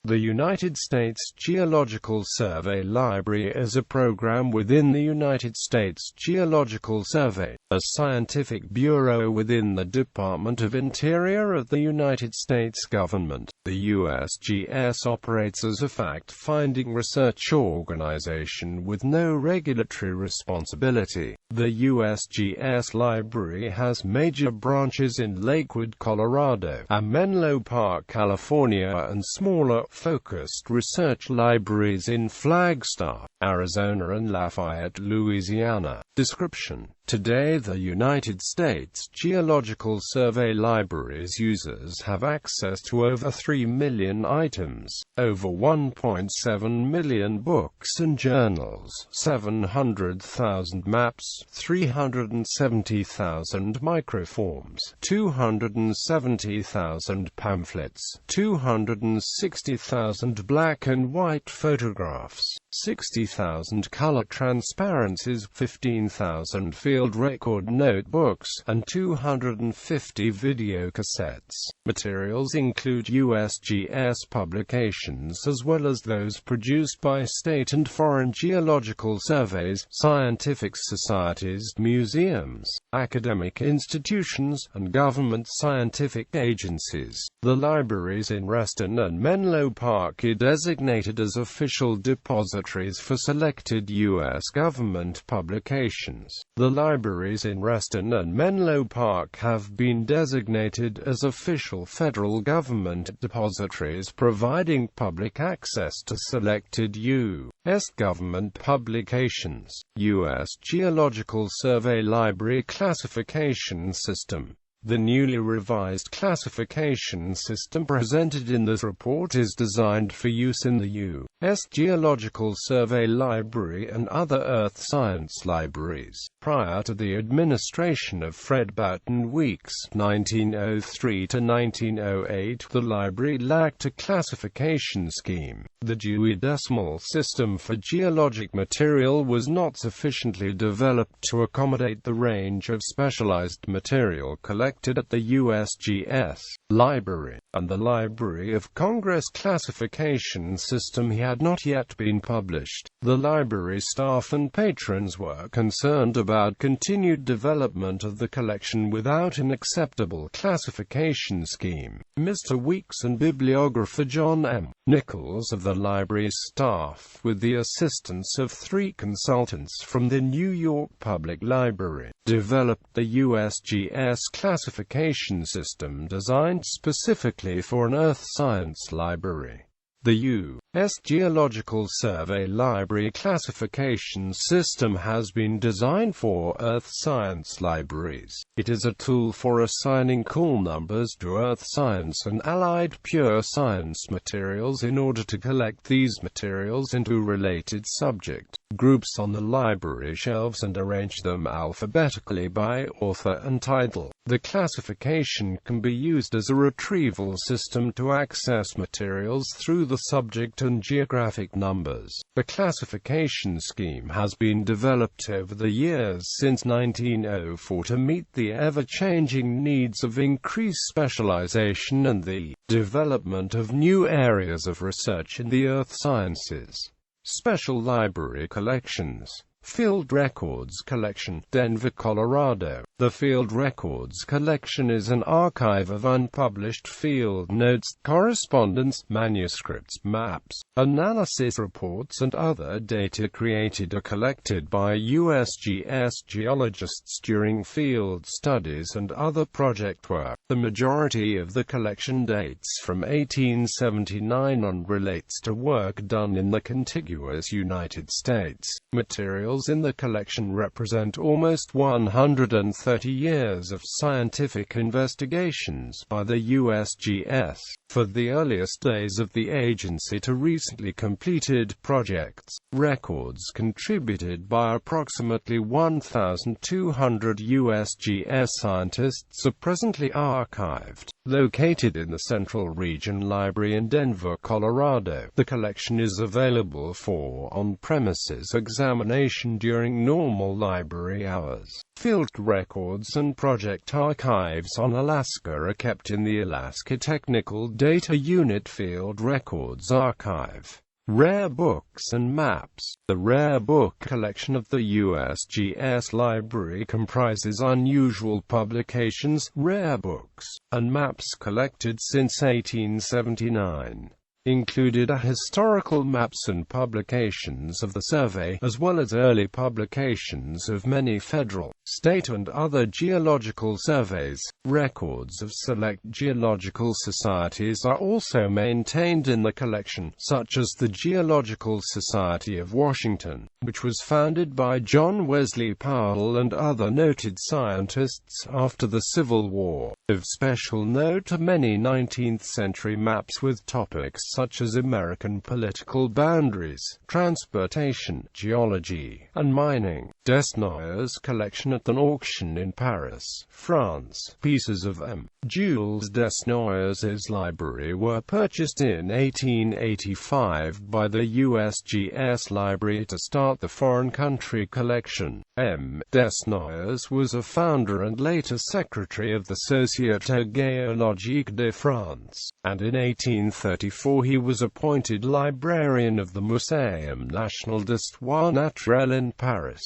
The United States Geological Survey Library is a program within the United States Geological Survey, a scientific bureau within the Department of Interior of the United States government. The USGS operates as a fact-finding research organization with no regulatory responsibility. The USGS Library has major branches in Lakewood, Colorado, and Menlo Park, California, and smaller, focused research libraries in Flagstaff, Arizona and Lafayette, Louisiana. Description: today the United States Geological Survey Library's users have access to over 3 million items, over 1.7 million books and journals, 700,000 maps, 370,000 microforms, 270,000 pamphlets, 260,000 black and white photographs, 60,000 color transparencies, 15,000 field record notebooks, and 250 video cassettes. Materials include USGS publications as well as those produced by state and foreign geological surveys, scientific societies, museums, academic institutions, and government scientific agencies. The libraries in Reston and Menlo Park are designated as official depositories for selected U.S. government publications. The libraries in Reston and Menlo Park have been designated as official federal government depositories, providing public access to selected U.S. government publications. U.S. Geological Survey Library Classification System. The newly revised classification system presented in this report is designed for use in the U.S. Geological Survey Library and other earth science libraries. Prior to the administration of Fred Burton Weeks (1903 to 1908), the library lacked a classification scheme. The Dewey Decimal System for geologic material was not sufficiently developed to accommodate the range of specialized material collected at the USGS Library, and the Library of Congress classification system had not yet been published. The library staff and patrons were concerned about continued development of the collection without an acceptable classification scheme. Mr. Weeks and bibliographer John M. Nichols of the library's staff, with the assistance of 3 consultants from the New York Public Library, developed the USGS classification system designed specifically for an earth science library. The U.S. Geological Survey Library Classification System has been designed for earth science libraries. It is a tool for assigning call numbers to earth science and allied pure science materials in order to collect these materials into related subject groups on the library shelves and arrange them alphabetically by author and title. The classification can be used as a retrieval system to access materials through the subject and geographic numbers. The classification scheme has been developed over the years since 1904 to meet the ever-changing needs of increased specialization and the development of new areas of research in the earth sciences. Special Library Collections. Field Records Collection, Denver, Colorado. The Field Records Collection is an archive of unpublished field notes, correspondence, manuscripts, maps, analysis reports and other data created or collected by USGS geologists during field studies and other project work. The majority of the collection dates from 1879 and relates to work done in the contiguous United States. Materials in the collection represent almost 130 years of scientific investigations by the USGS, for the earliest days of the agency to recently completed projects. Records contributed by approximately 1,200 USGS scientists are presently archived. Located in the Central Region Library in Denver, Colorado, the collection is available for on-premises examination collection during normal library hours. Field records and project archives on Alaska are kept in the Alaska Technical Data Unit Field Records Archive. Rare books and maps. The rare book collection of the USGS Library comprises unusual publications, rare books, and maps collected since 1879. Included are historical maps and publications of the survey, as well as early publications of many federal, state and other geological surveys. Records of select geological societies are also maintained in the collection, such as the Geological Society of Washington, which was founded by John Wesley Powell and other noted scientists after the Civil War. Of special note are many 19th-century maps with topics such as American political boundaries, transportation, geology, and mining. Desnoyers' collection at an auction in Paris, France. Pieces of M. Jules Desnoyers' library were purchased in 1885 by the USGS Library to start the foreign country collection. M. Desnoyers was a founder and later secretary of the Société Géologique de France, and in 1834 he was appointed librarian of the Muséum National d'Histoire Naturelle in Paris.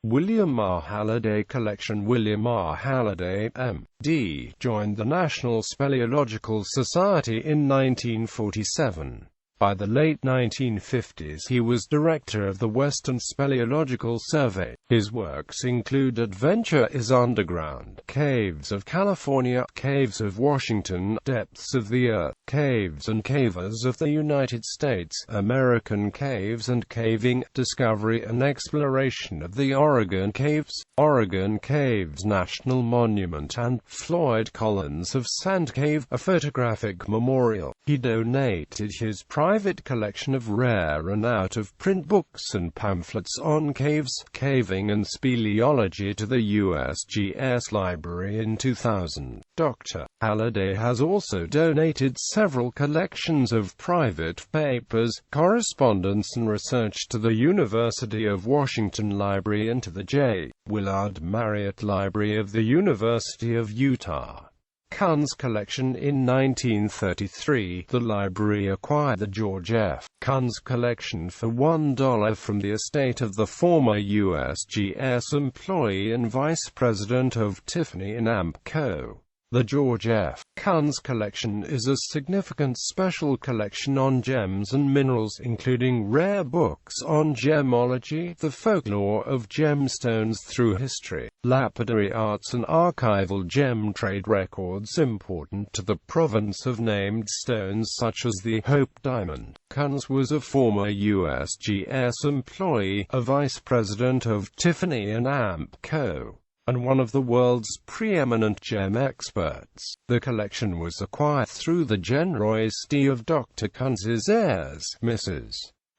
William R. Halliday collection. William R. Halliday, M.D., joined the National Speleological Society in 1947. By the late 1950s he was director of the Western Speleological Survey. His works include Adventure is Underground, Caves of California, Caves of Washington, Depths of the Earth, Caves and Cavers of the United States, American Caves and Caving, Discovery and Exploration of the Oregon Caves, Oregon Caves National Monument, and Floyd Collins of Sand Cave, a photographic memorial. He donated his private collection of rare and out-of-print books and pamphlets on caves, caving and speleology to the USGS Library in 2000. Dr. Halliday has also donated several collections of private papers, correspondence and research to the University of Washington Library and to the J. Willard Marriott Library of the University of Utah. Kuhn's collection. In 1933, the library acquired the George F. Kuhn's collection for $1 from the estate of the former USGS employee and vice president of Tiffany & Amp Co. The George F. Kuhn's collection is a significant special collection on gems and minerals, including rare books on gemology, the folklore of gemstones through history, lapidary arts and archival gem trade records important to the provenance of named stones such as the Hope Diamond. Kuhn's was a former USGS employee, a vice president of Tiffany & Amp Co., and one of the world's preeminent gem experts. The collection was acquired through the generosity of Dr. Kuhn's heirs, Mrs.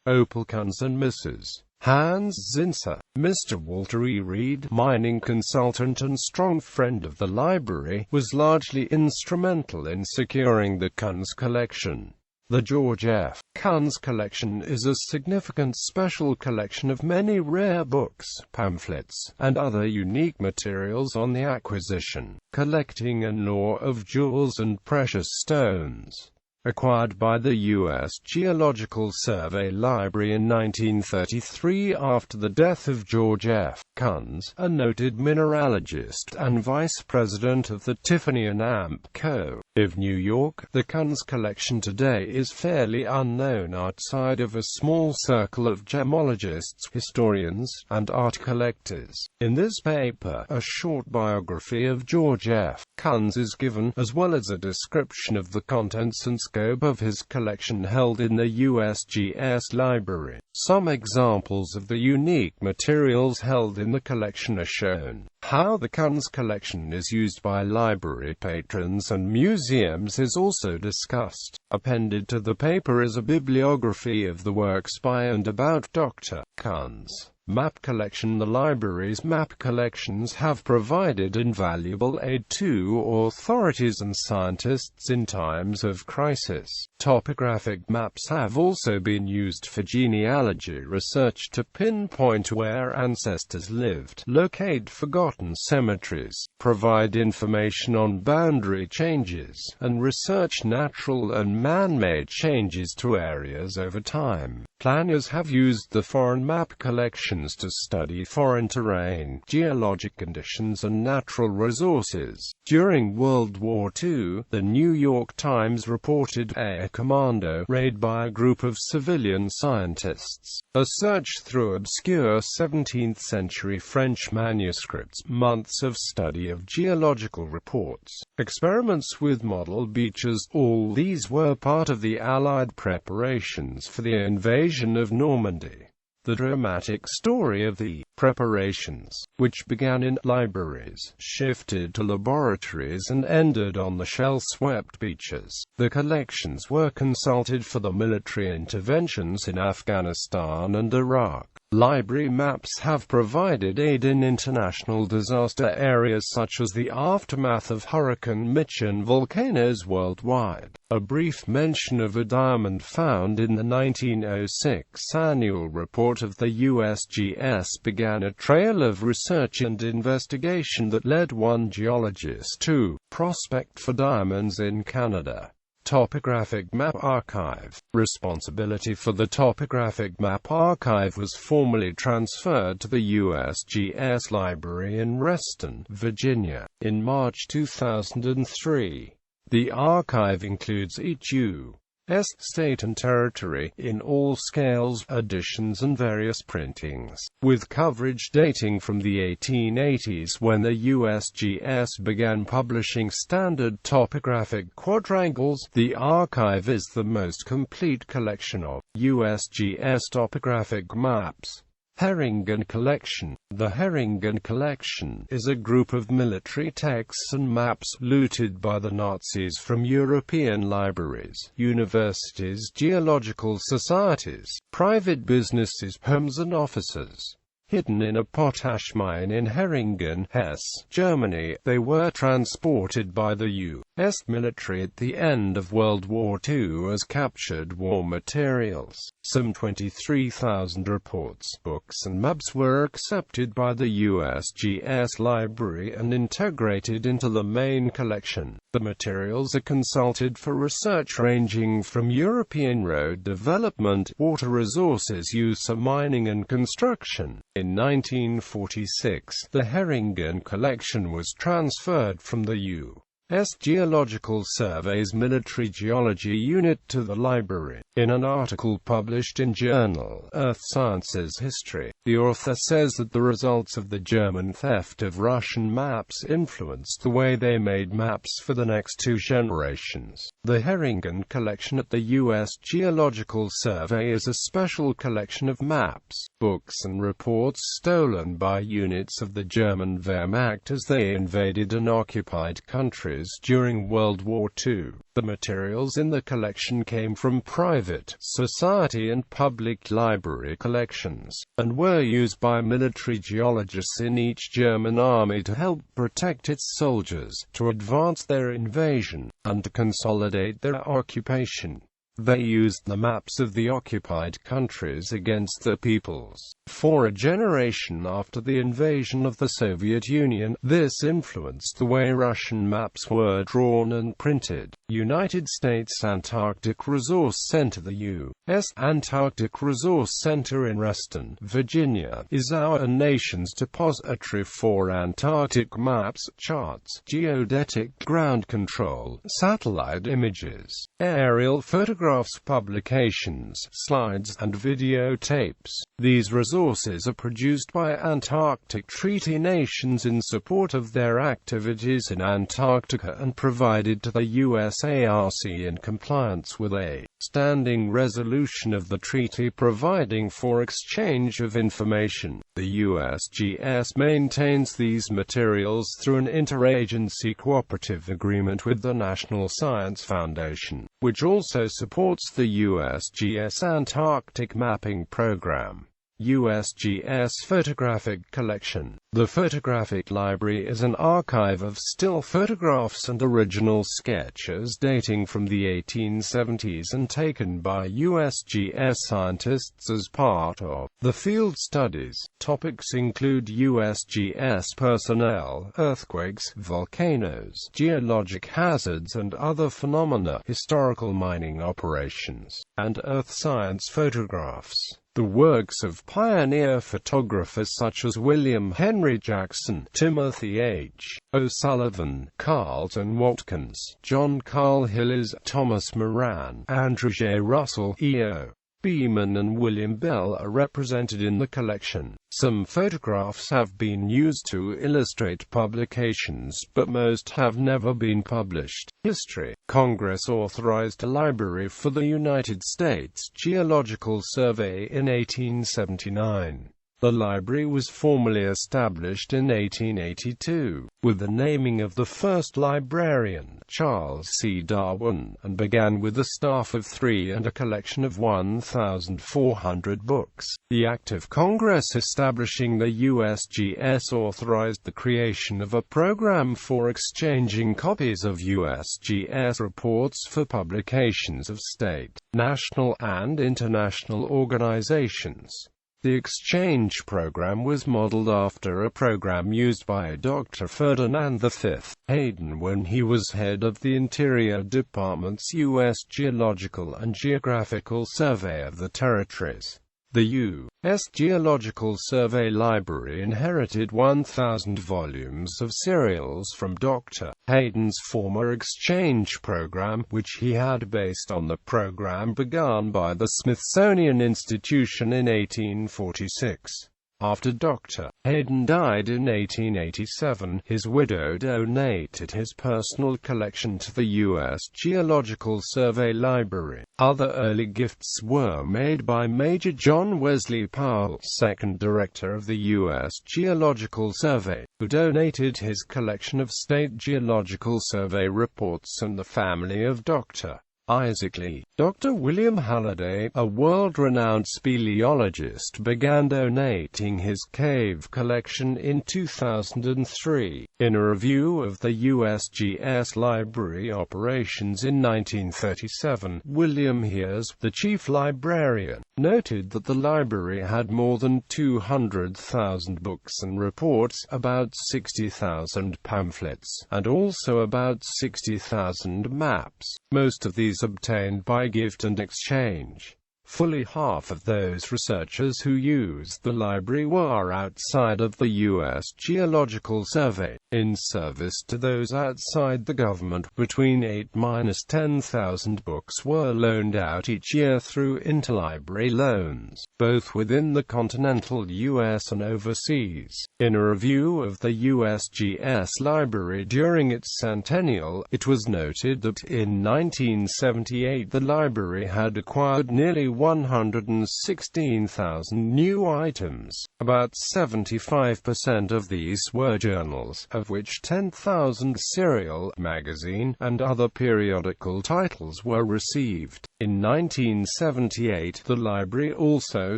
Opal Kuhn's and Mrs. Hans Zinser. Mr. Walter E. Reed, mining consultant and strong friend of the library, was largely instrumental in securing the Kuhn's collection. The George F. Kuhn's collection is a significant special collection of many rare books, pamphlets, and other unique materials on the acquisition, collecting and lore of jewels and precious stones. Acquired by the U.S. Geological Survey Library in 1933 after the death of George F. Kuhn's, a noted mineralogist and vice president of the Tiffany & Amp Co. of New York. The Kuhn's collection today is fairly unknown outside of a small circle of gemologists, historians, and art collectors. In this paper, a short biography of George F. Kuhn's is given, as well as a description of the contents and scope of his collection held in the USGS Library. Some examples of the unique materials held in the collection are shown. How the Kuhn's collection is used by library patrons and museums is also discussed. Appended to the paper is a bibliography of the works by and about Dr. Kuhn's. Map collection. The library's map collections have provided invaluable aid to authorities and scientists in times of crisis. Topographic maps have also been used for genealogy research to pinpoint where ancestors lived, locate forgotten cemeteries, provide information on boundary changes, and research natural and man-made changes to areas over time. Planners have used the foreign map collections to study foreign terrain, geologic conditions and natural resources. During World War II, the New York Times reported a commando raid by a group of civilian scientists. A search through obscure 17th-century French manuscripts, months of study of geological reports, experiments with model beaches, all these were part of the Allied preparations for the invasion of Normandy. The dramatic story of the preparations, which began in libraries, shifted to laboratories and ended on the shell-swept beaches. The collections were consulted for the military interventions in Afghanistan and Iraq. Library maps have provided aid in international disaster areas such as the aftermath of Hurricane Mitch and volcanoes worldwide. A brief mention of a diamond found in the 1906 annual report of the USGS began a trail of research and investigation that led one geologist to prospect for diamonds in Canada. Topographic Map Archive. Responsibility for the Topographic Map Archive was formally transferred to the USGS Library in Reston, Virginia, in March 2003. The archive includes each U.S. state and territory, in all scales, editions and various printings, with coverage dating from the 1880s when the USGS began publishing standard topographic quadrangles. The archive is the most complete collection of USGS topographic maps. Haringen Collection. The Haringen Collection is a group of military texts and maps looted by the Nazis from European libraries, universities, geological societies, private businesses, homes and offices. Hidden in a potash mine in Haringen, Hesse, Germany, they were transported by the U.S. military at the end of World War II as captured war materials. Some 23,000 reports, books and maps were accepted by the USGS Library and integrated into the main collection. The materials are consulted for research ranging from European road development, water resources use, mining and construction. In 1946, the Haringen collection was transferred from the U.S. Geological Survey's Military Geology Unit to the library. In an article published in journal Earth Sciences History, the author says that the results of the German theft of Russian maps influenced the way they made maps for the next two generations. The Haringen collection at the U.S. Geological Survey is a special collection of maps, books and reports stolen by units of the German Wehrmacht as they invaded and occupied countries during World War II. The materials in the collection came from private, society and public library collections, and were used by military geologists in each German army to help protect its soldiers, to advance their invasion, and to consolidate their occupation. They used the maps of the occupied countries against the peoples. For a generation after the invasion of the Soviet Union, this influenced the way Russian maps were drawn and printed. United States Antarctic Resource Center. The U.S. Antarctic Resource Center in Reston, Virginia, is our nation's depository for Antarctic maps, charts, geodetic, ground control, satellite images, aerial photographs, publications, slides, and videotapes. These resources are produced by Antarctic treaty nations in support of their activities in Antarctica and provided to the USARC in compliance with a standing resolution of the treaty providing for exchange of information. The USGS maintains these materials through an interagency cooperative agreement with the National Science Foundation, which also supports the USGS Antarctic Mapping Program. USGS Photographic Collection. The Photographic Library is an archive of still photographs and original sketches dating from the 1870s and taken by USGS scientists as part of the field studies. Topics include USGS personnel, earthquakes, volcanoes, geologic hazards and other phenomena, historical mining operations, and earth science photographs. The works of pioneer photographers such as William Henry Jackson, Timothy H. O'Sullivan, Carlton Watkins, John Carl Hillis, Thomas Moran, Andrew J. Russell, E.O. Beeman and William Bell are represented in the collection. Some photographs have been used to illustrate publications, but most have never been published. History. Congress authorized a library for the United States Geological Survey in 1879. The library was formally established in 1882, with the naming of the first librarian, Charles C. Darwin, and began with a staff of 3 and a collection of 1,400 books. The Act of Congress establishing the USGS authorized the creation of a program for exchanging copies of USGS reports for publications of state, national, and international organizations. The exchange program was modeled after a program used by Dr. Ferdinand V. Hayden when he was head of the Interior Department's U.S. Geological and Geographical Survey of the Territories. The U.S. Geological Survey Library inherited 1,000 volumes of serials from Dr. Hayden's former exchange program, which he had based on the program begun by the Smithsonian Institution in 1846. After Dr. Hayden died in 1887, his widow donated his personal collection to the U.S. Geological Survey Library. Other early gifts were made by Major John Wesley Powell, second director of the U.S. Geological Survey, who donated his collection of state geological survey reports, and the family of Dr. Isaac Lee. Dr. William Halliday, a world-renowned speleologist, began donating his cave collection in 2003. In a review of the USGS Library operations in 1937, William Hears, the chief librarian, noted that the library had more than 200,000 books and reports, about 60,000 pamphlets, and also about 60,000 maps, most of these obtained by gift and exchange. Fully half of those researchers who used the library were outside of the U.S. Geological Survey. In service to those outside the government, between 8–10,000 books were loaned out each year through interlibrary loans, both within the continental U.S. and overseas. In a review of the USGS Library during its centennial, it was noted that in 1978 the library had acquired nearly 116,000 new items. About 75% of these were journals, of which 10,000 serial, magazine, and other periodical titles were received. In 1978, the library also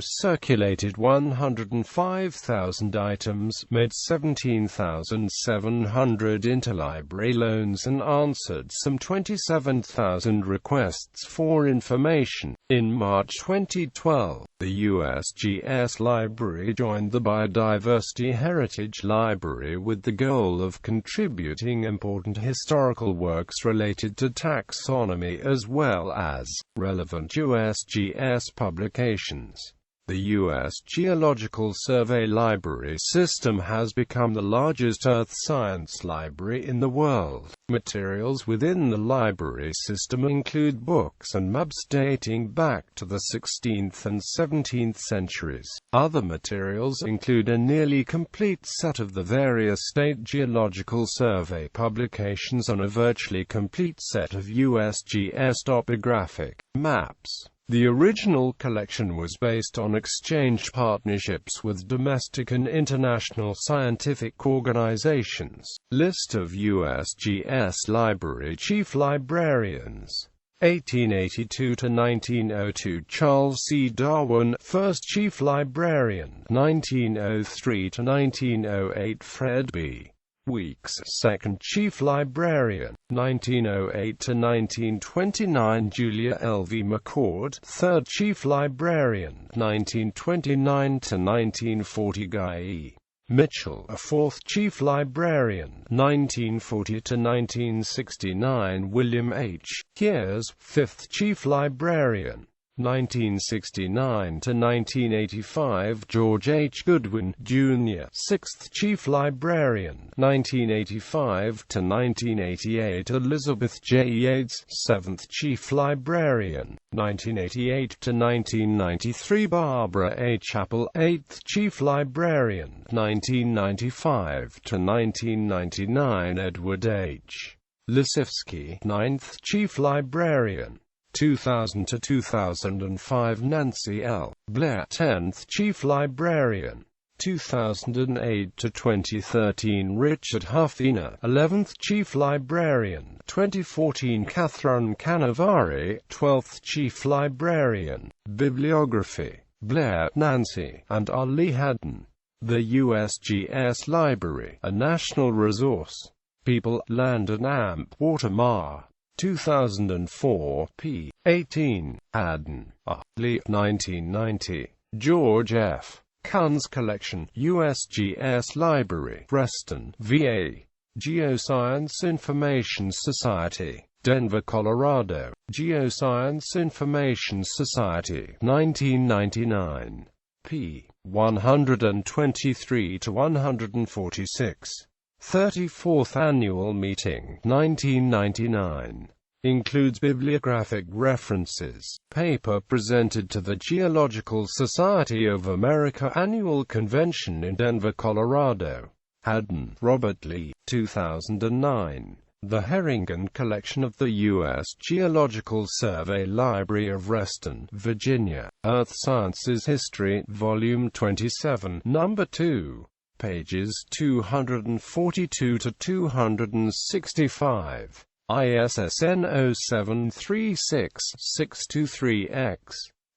circulated 105,000 items, made 17,700 interlibrary loans, and answered some 27,000 requests for information. In March 2012, the USGS Library joined the Biodiversity Heritage Library with the goal of contributing important historical works related to taxonomy as well as relevant USGS publications. The U.S. Geological Survey Library system has become the largest earth science library in the world. Materials within the library system include books and maps dating back to the 16th and 17th centuries. Other materials include a nearly complete set of the various state geological survey publications and a virtually complete set of USGS topographic maps. The original collection was based on exchange partnerships with domestic and international scientific organizations. List of USGS Library Chief Librarians. 1882 to 1902. Charles C. Darwin, first Chief Librarian, 1903 to 1908. Fred B. Weeks, second Chief Librarian, 1908 to 1929. Julia L. V. McCord, third Chief Librarian, 1929 to 1940. Guy E. Mitchell, a fourth Chief Librarian, 1940 to 1969. William H. Hears, fifth Chief Librarian, 1969 to 1985. George H. Goodwin, Jr., sixth Chief Librarian, 1985 to 1988. Elizabeth J. Yates, seventh Chief Librarian, 1988 to 1993. Barbara A. Chappell, eighth Chief Librarian, 1995 to 1999. Edward H. Lisivsky, ninth Chief Librarian, 2000 to 2005. Nancy L. Blair, 10th Chief Librarian, 2008 to 2013. Richard Huffiner, 11th Chief Librarian, 2014. Catherine Canavari, 12th Chief Librarian. Bibliography: Blair, Nancy, and R. Lee Haddon. The USGS Library, a national resource. People, Land and Amp, Watermar. 2004, p. 18. Haddon, R. Lee, 1990. George F. Kuhn's Collection, USGS Library, Reston, VA. Geoscience Information Society, Denver, Colorado. Geoscience Information Society, 1999. p. 123 to 146. 34th Annual Meeting, 1999. Includes bibliographic references. Paper presented to the Geological Society of America Annual Convention in Denver, Colorado. Haddon, Robert Lee, 2009. The Herringen Collection of the U.S. Geological Survey, Library of Reston, Virginia. Earth Sciences History, Volume 27, Number 2. Pages 242 to 265. ISSN 0736623X.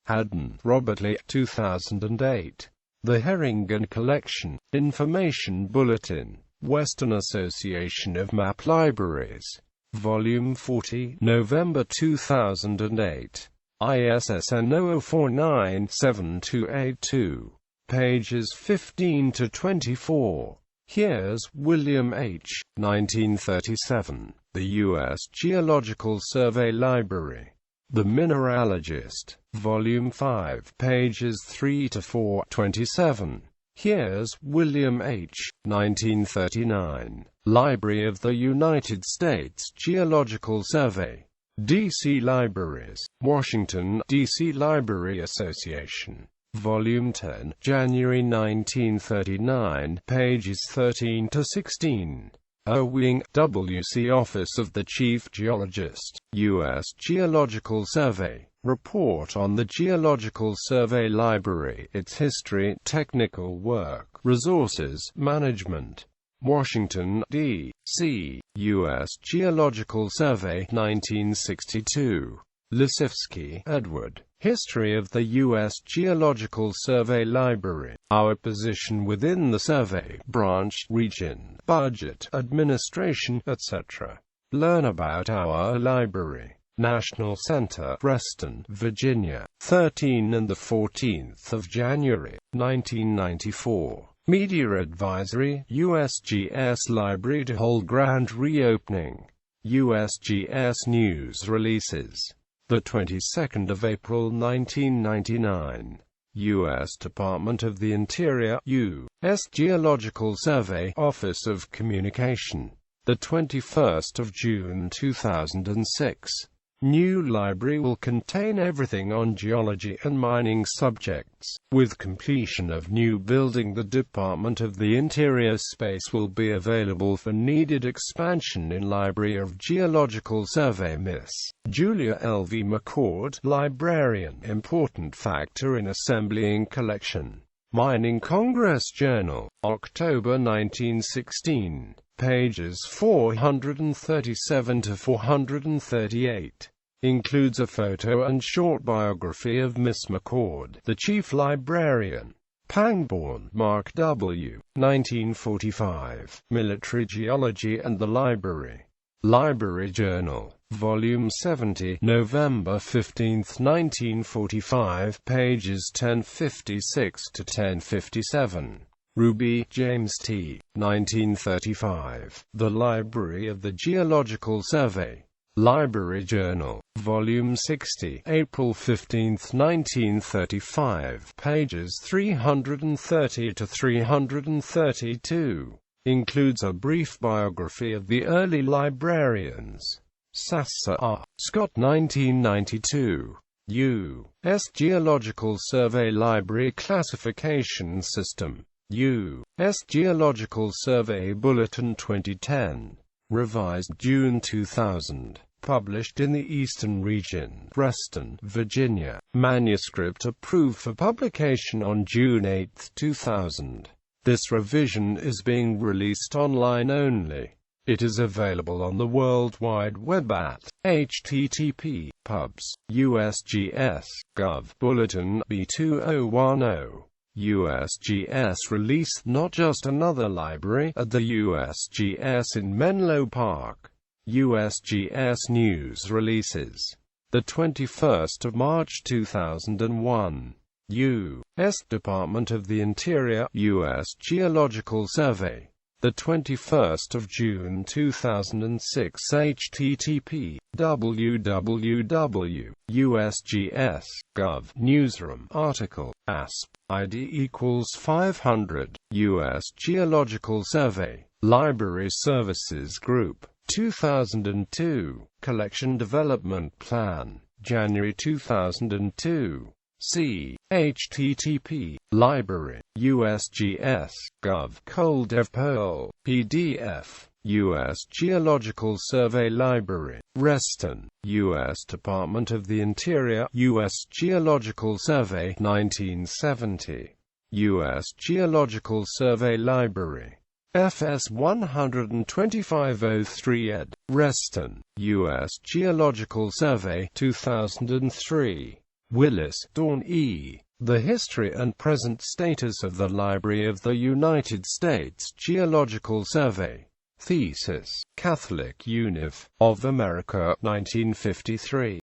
Haddon, Robert Lee, 2008. The Herringen Collection, Information Bulletin, Western Association of Map Libraries. Volume 40, November 2008. ISSN 00497282. Pages 15 to 24. Here's William H. 1937. The U.S. Geological Survey Library. The Mineralogist. Volume 5. Pages 3 to 427. Here's William H. 1939. Library of the United States Geological Survey. D.C. Libraries. Washington, D.C. Library Association. Volume 10, January 1939, pages 13 to 16. Irving, W.C. Office of the Chief Geologist, U.S. Geological Survey. Report on the Geological Survey Library, its history, technical work, resources, management. Washington, D.C., U.S. Geological Survey, 1962. Lisivsky, Edward. History of the U.S. Geological Survey Library. Our position within the survey, branch, region, budget, administration, etc. Learn about our library. National Center, Reston, Virginia, 13 and 14 January, 1994. Media Advisory, USGS Library to hold grand reopening. USGS News Releases. The 22nd of April 1999. U.S. Department of the Interior, U.S. Geological Survey, Office of Communication. The 21st of June 2006. New library will contain everything on geology and mining subjects. With completion of new building, the Department of the Interior space will be available for needed expansion in Library of Geological Survey. Miss Julia L. V. McCord, Librarian, important factor in assembling collection. Mining Congress Journal, October 1916. Pages 437 to 438. includes a photo and short biography of Miss McCord, the chief librarian. Pangborn, Mark W., 1945, Military Geology and the Library. Library Journal, Volume 70, November 15, 1945, pages 1056 to 1057. Ruby, James T., 1935, The Library of the Geological Survey. Library Journal, Volume 60, April 15, 1935, pages 330 to 332. Includes a brief biography of the early librarians. Sasser R. Scott, 1992. U.S. Geological Survey Library Classification System. U.S. Geological Survey Bulletin 2010. Revised June 2000. Published in the Eastern Region, Reston, Virginia. Manuscript approved for publication on June 8, 2000. This revision is being released online only. It is available on the World Wide Web at http pubs USGS Gov Bulletin B2010. USGS released not just another library at the USGS in Menlo Park. USGS News releases. The 21st of March 2001. U.S. Department of the Interior, U.S. Geological Survey. The 21st of June 2006. http www.usgs.gov Newsroom article ASP ID equals 500 U.S. Geological Survey Library Services Group 2002 Collection Development Plan January 2002. C. http library USGS Gov Coldev Pearl PDF U.S. Geological Survey Library Reston U.S. Department of the Interior U.S. Geological Survey 1970 U.S. Geological Survey Library FS 12503 ed. Reston U.S. Geological Survey 2003 Willis, Dawn E. The History and Present Status of the Library of the United States Geological Survey. Thesis, Catholic Univ. of America, 1953.